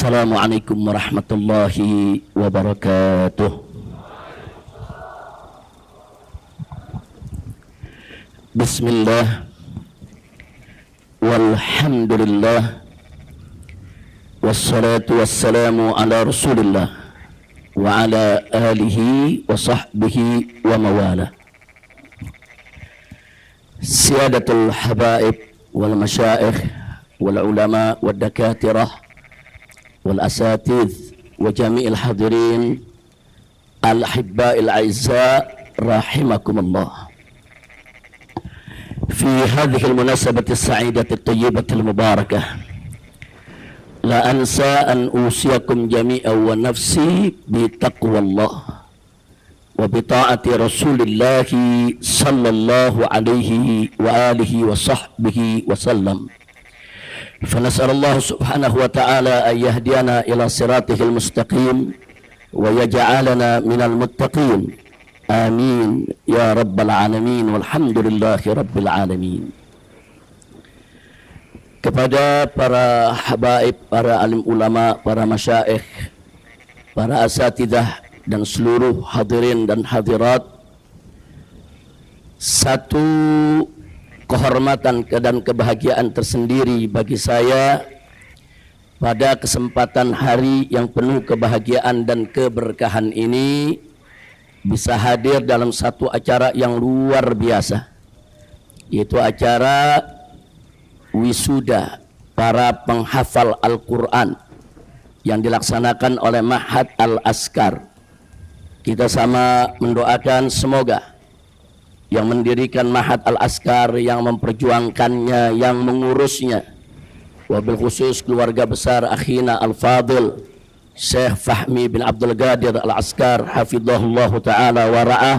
Assalamualaikum warahmatullahi wabarakatuh. Bismillah, walhamdulillah, wassalatu wassalamu ala rasulillah wa ala alihi wa sahbihi wa mawala. Siyadatul habaib wal masyaikh wal ulama wal dakatirah wal asatidh wa jami'il hadirin al-ahibba'il a'izza rahimakumullah. Fi hadhihi al-munasabati as-sa'idati at-tayyibati al-mubarakah la ansa an usiyakum jami'an wa nafsi bi taqwallah wa bi ta'ati Rasulillah sallallahu alaihi wa alihi wa sahbihi wa sallam. فنسأل الله سبحانه وتعالى أن يهدينا إلى صراطه المستقيم ويجعلنا من المتقين آمين يا رب العالمين والحمد لله رب العالمين. Kepada para habaib, para alim ulama, para masyaikh, para asatidah dan seluruh hadirin dan hadirat, satu kehormatan dan kebahagiaan tersendiri bagi saya pada kesempatan hari yang penuh kebahagiaan dan keberkahan ini bisa hadir dalam satu acara yang luar biasa, yaitu acara wisuda para penghafal Al-Quran yang dilaksanakan oleh Ma'had Al-Askar. Kita sama mendoakan semoga yang mendirikan Ma'had Al-Askar, yang memperjuangkannya, yang mengurusnya, wabil khusus keluarga besar akhina Al-Fadil Syekh Fahmi bin Abdul Qadir Al-Askar hafidhahullah ta'ala wa ra'ah,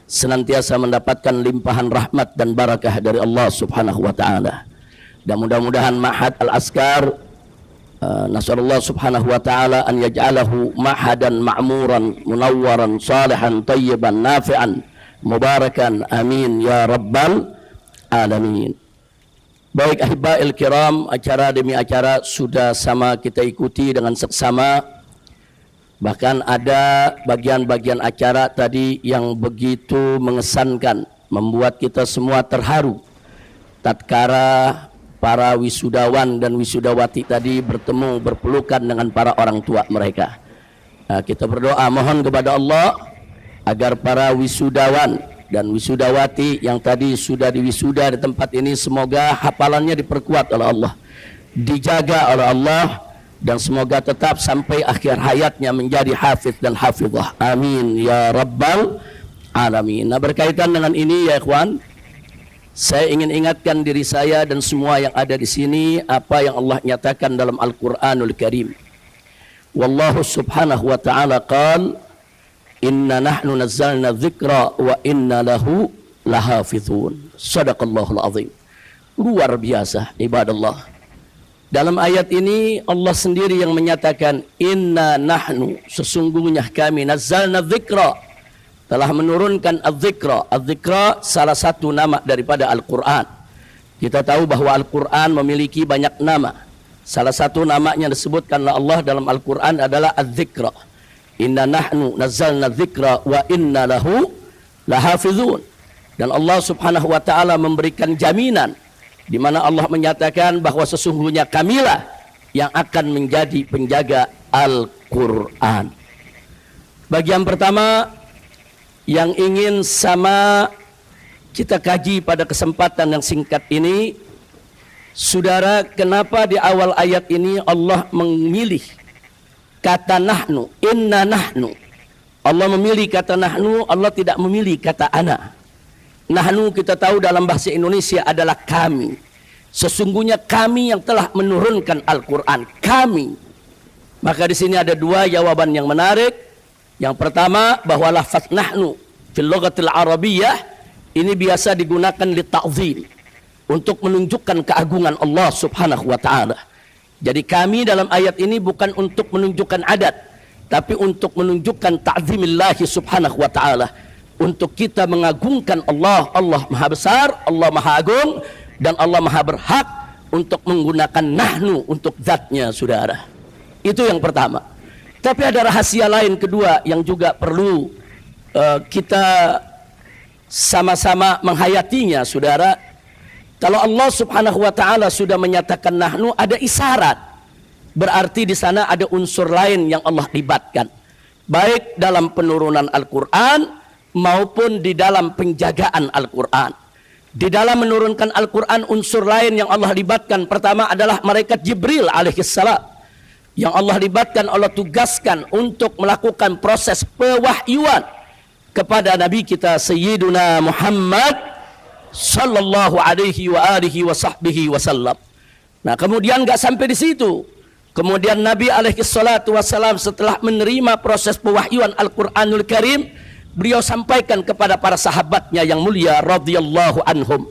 senantiasa mendapatkan limpahan rahmat dan barakah dari Allah subhanahu wa ta'ala. Dan mudah-mudahan Ma'had Al-Askar, nasallallahu subhanahu wa ta'ala an yaj'alahu ma'hadan ma'muran munawwaran salihan tayyiban nafi'an mubarakan, amin ya rabbal alamin. Baik ahiba'il kiram, acara demi acara sudah sama kita ikuti dengan seksama. Bahkan ada bagian-bagian acara tadi yang begitu mengesankan, membuat kita semua terharu tatkala para wisudawan dan wisudawati tadi bertemu berpelukan dengan para orang tua mereka. Kita berdoa mohon kepada Allah agar para wisudawan dan wisudawati yang tadi sudah diwisuda di tempat ini, semoga hafalannya diperkuat oleh Allah, dijaga oleh Allah, dan semoga tetap sampai akhir hayatnya menjadi hafiz dan hafizah. Amin ya rabbal alamin. Nah, berkaitan dengan ini ya ikhwan, saya ingin ingatkan diri saya dan semua yang ada di sini apa yang Allah nyatakan dalam Al-Qur'anul Karim. Wallahu subhanahu wa ta'ala qala inna nahnu nazzalna dzikra wa inna lahu lahafizun. Shadaqallahul azim. Luar biasa ibadallah. Dalam ayat ini Allah sendiri yang menyatakan inna nahnu, sesungguhnya kami, nazzalna dzikra, telah menurunkan adz-dzikra. Adz-dzikra salah satu nama daripada Al-Qur'an. Kita tahu bahwa Al-Qur'an memiliki banyak nama. Salah satu namanya disebutkan oleh Allah dalam Al-Qur'an adalah adz-dzikra. Inna nahnu nazzalna dzikra wa inna lahu lahafizun. Dan Allah subhanahu wa ta'ala memberikan jaminan, di mana Allah menyatakan bahwa sesungguhnya kamilah yang akan menjadi penjaga Al-Quran. Bagian pertama yang ingin sama kita kaji pada kesempatan yang singkat ini, saudara, kenapa di awal ayat ini Allah memilih kata nahnu, inna nahnu. Allah memilih kata nahnu, Allah tidak memilih kata ana. Nahnu kita tahu dalam bahasa Indonesia adalah kami. Sesungguhnya kami yang telah menurunkan Al-Quran, kami. Maka di sini ada dua jawaban yang menarik. Yang pertama, bahwa lafaz nahnu fil lughatil arabiyyah ini biasa digunakan li ta'zim, untuk menunjukkan keagungan Allah subhanahu wa ta'ala. Jadi kami dalam ayat ini bukan untuk menunjukkan adat, tapi untuk menunjukkan ta'zimillahi subhanahu wa ta'ala, untuk kita mengagungkan Allah. Allah maha besar, Allah maha agung, dan Allah maha berhak untuk menggunakan nahnu untuk zatnya, saudara. Itu yang pertama. Tapi ada rahasia lain kedua yang juga perlu kita sama-sama menghayatinya, saudara. Kalau Allah Subhanahu wa taala sudah menyatakan nahnu, ada isyarat. Berarti di sana ada unsur lain yang Allah libatkan. Baik dalam penurunan Al-Qur'an maupun di dalam penjagaan Al-Qur'an. Di dalam menurunkan Al-Qur'an unsur lain yang Allah libatkan, pertama adalah malaikat Jibril alaihissalam, yang Allah libatkan, Allah tugaskan untuk melakukan proses pewahyuan kepada Nabi kita Sayyiduna Muhammad sallallahu alaihi wa alihi wa sahbihi wasallam. Nah, kemudian enggak sampai di situ. Kemudian Nabi alaihi salatu wasallam setelah menerima proses pewahyuan Al-Qur'anul Karim, beliau sampaikan kepada para sahabatnya yang mulia radhiyallahu anhum.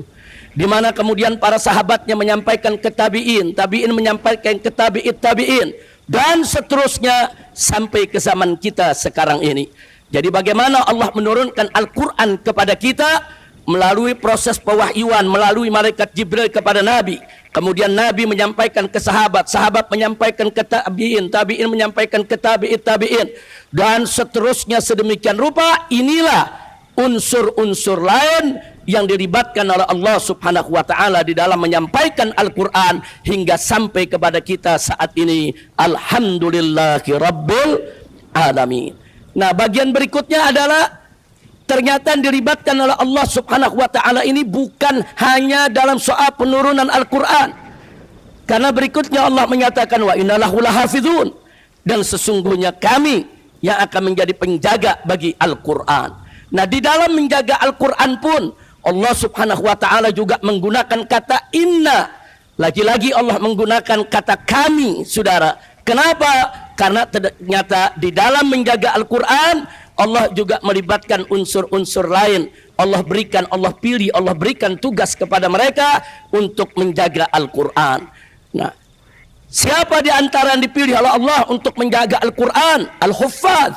Di mana kemudian para sahabatnya menyampaikan ke tabi'in, tabi'in menyampaikan ke tabi'in, dan seterusnya sampai ke zaman kita sekarang ini. Jadi bagaimana Allah menurunkan Al-Quran kepada kita melalui proses pewahyuan, melalui malaikat Jibril kepada Nabi. Kemudian Nabi menyampaikan ke sahabat, sahabat menyampaikan ke tabi'in, tabi'in menyampaikan ke tabi'in, dan seterusnya sedemikian rupa. Inilah unsur-unsur lain yang dilibatkan oleh Allah Subhanahu wa taala di dalam menyampaikan Al-Qur'an hingga sampai kepada kita saat ini. Alhamdulillahi rabbil alamin. Nah, bagian berikutnya adalah ternyata dilibatkan oleh Allah Subhanahu wa taala ini bukan hanya dalam soal penurunan Al-Qur'an. Karena berikutnya Allah menyatakan wa innalahu lahafizun, dan sesungguhnya kami yang akan menjadi penjaga bagi Al-Qur'an. Nah, di dalam menjaga Al-Quran pun Allah Subhanahu wa taala juga menggunakan kata inna. Lagi-lagi Allah menggunakan kata kami, saudara. Kenapa? Karena ternyata di dalam menjaga Al-Quran Allah juga melibatkan unsur-unsur lain. Allah berikan, Allah pilih, Allah berikan tugas kepada mereka untuk menjaga Al-Quran. Nah, siapa di antara yang dipilih oleh Allah untuk menjaga Al-Quran? Al-Huffaz.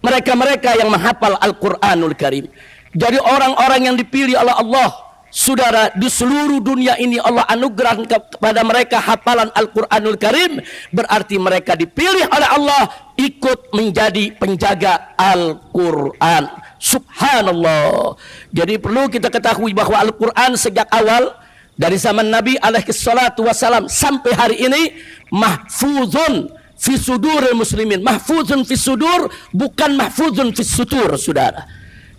Mereka-mereka yang menghafal Al-Quranul Karim. Jadi orang-orang yang dipilih oleh Allah, saudara, di seluruh dunia ini Allah anugerahkan kepada mereka hafalan Al-Quranul Karim. Berarti mereka dipilih oleh Allah ikut menjadi penjaga Al-Quran. Subhanallah. Jadi perlu kita ketahui bahwa Al-Quran sejak awal dari zaman Nabi alaihi salatu wassalam sampai hari ini mahfuzun fi suduril muslimin. Mahfuzun fi sudur, bukan mahfuzun fi sutur, saudara.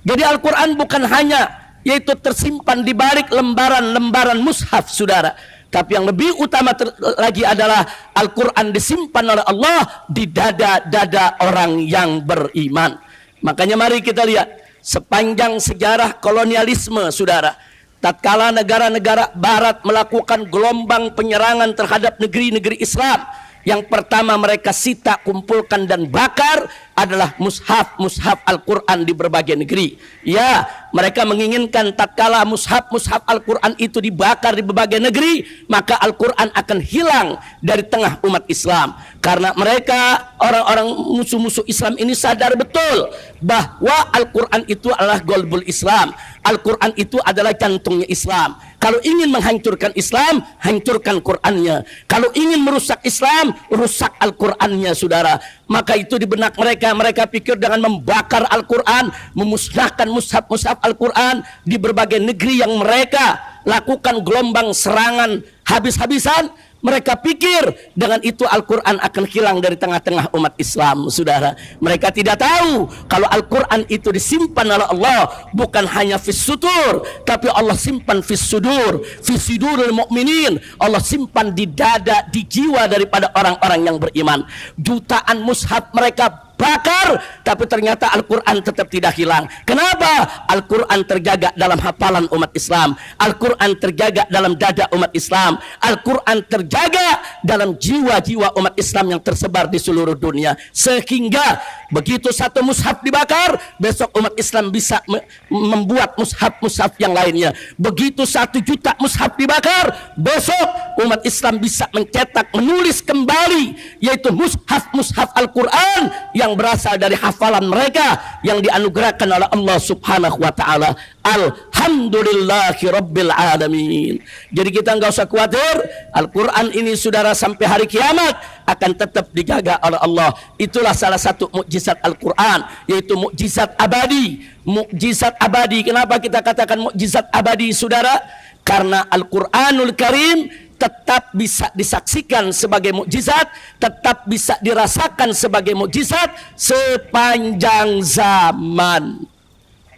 Jadi Al-Quran bukan hanya yaitu tersimpan di balik lembaran-lembaran mushaf, saudara. Tapi yang lebih utama lagi adalah Al-Quran disimpan oleh Allah di dada-dada orang yang beriman. Makanya mari kita lihat sepanjang sejarah kolonialisme, saudara. Tatkala negara-negara barat melakukan gelombang penyerangan terhadap negeri-negeri Islam, yang pertama mereka sita, kumpulkan dan bakar adalah mushaf Al-Quran di berbagai negeri. Ya, mereka menginginkan tatkala mushaf Al-Quran itu dibakar di berbagai negeri, maka Al-Quran akan hilang dari tengah umat Islam. Karena mereka, orang-orang musuh-musuh Islam ini sadar betul bahwa Al-Quran itu adalah golbul Islam. Al-Quran itu adalah jantungnya Islam. Kalau ingin menghancurkan Islam, hancurkan Qurannya. Kalau ingin merusak Islam, rusak Al-Qurannya, saudara. Maka itu di benak mereka, mereka pikir dengan membakar Al-Quran, memusnahkan mushaf Al-Quran di berbagai negeri yang mereka lakukan gelombang serangan habis-habisan. Mereka pikir dengan itu Al-Quran akan hilang dari tengah-tengah umat Islam, saudara. Mereka tidak tahu kalau Al-Quran itu disimpan oleh Allah bukan hanya fis sutur, tapi Allah simpan fis sudur, fis suduril mu'minin. Allah simpan di dada, di jiwa daripada orang-orang yang beriman. Jutaan mushaf mereka bakar, tapi ternyata Al-Quran tetap tidak hilang. Kenapa? Al-Quran terjaga dalam hafalan umat Islam. Al-Quran terjaga dalam dada umat Islam. Al-Quran terjaga dalam jiwa-jiwa umat Islam yang tersebar di seluruh dunia. Sehingga begitu satu mushaf dibakar, besok umat Islam bisa membuat mushaf yang lainnya. Begitu 1 juta mushaf dibakar, besok umat Islam bisa mencetak, menulis kembali, yaitu mushaf Al-Quran yang yang berasal dari hafalan mereka yang dianugerahkan oleh Allah Subhanahu wa taala. Alhamdulillahi rabbil alamin. Jadi kita enggak usah khawatir, Al-Qur'an ini saudara sampai hari kiamat akan tetap dijaga oleh Allah. Itulah salah satu mukjizat Al-Qur'an, yaitu mukjizat abadi. Mukjizat abadi. Kenapa kita katakan mukjizat abadi, saudara? Karena Al-Qur'anul Karim tetap bisa disaksikan sebagai mukjizat, tetap bisa dirasakan sebagai mukjizat sepanjang zaman.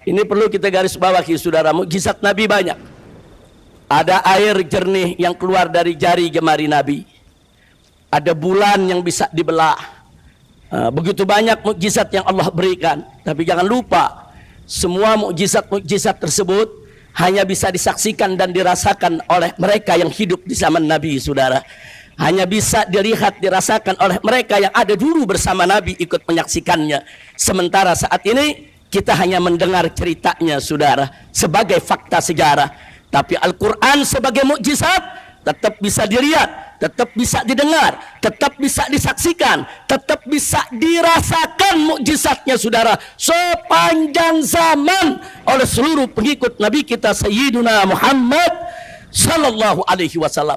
Ini perlu kita garis bawahi, saudara. Mukjizat Nabi banyak. Ada air jernih yang keluar dari jari jemari Nabi. Ada bulan yang bisa dibelah. Begitu banyak mukjizat yang Allah berikan. Tapi jangan lupa, semua mukjizat-mukjizat tersebut hanya bisa disaksikan dan dirasakan oleh mereka yang hidup di zaman Nabi, saudara. Hanya bisa dilihat, dirasakan oleh mereka yang ada dulu bersama Nabi, ikut menyaksikannya. Sementara saat ini kita hanya mendengar ceritanya, saudara, sebagai fakta sejarah. Tapi Al-Quran sebagai mukjizat tetap bisa dilihat, tetap bisa didengar, tetap bisa disaksikan, tetap bisa dirasakan mukjizatnya, saudara, sepanjang zaman oleh seluruh pengikut Nabi kita Sayyiduna Muhammad sallallahu alaihi wasallam.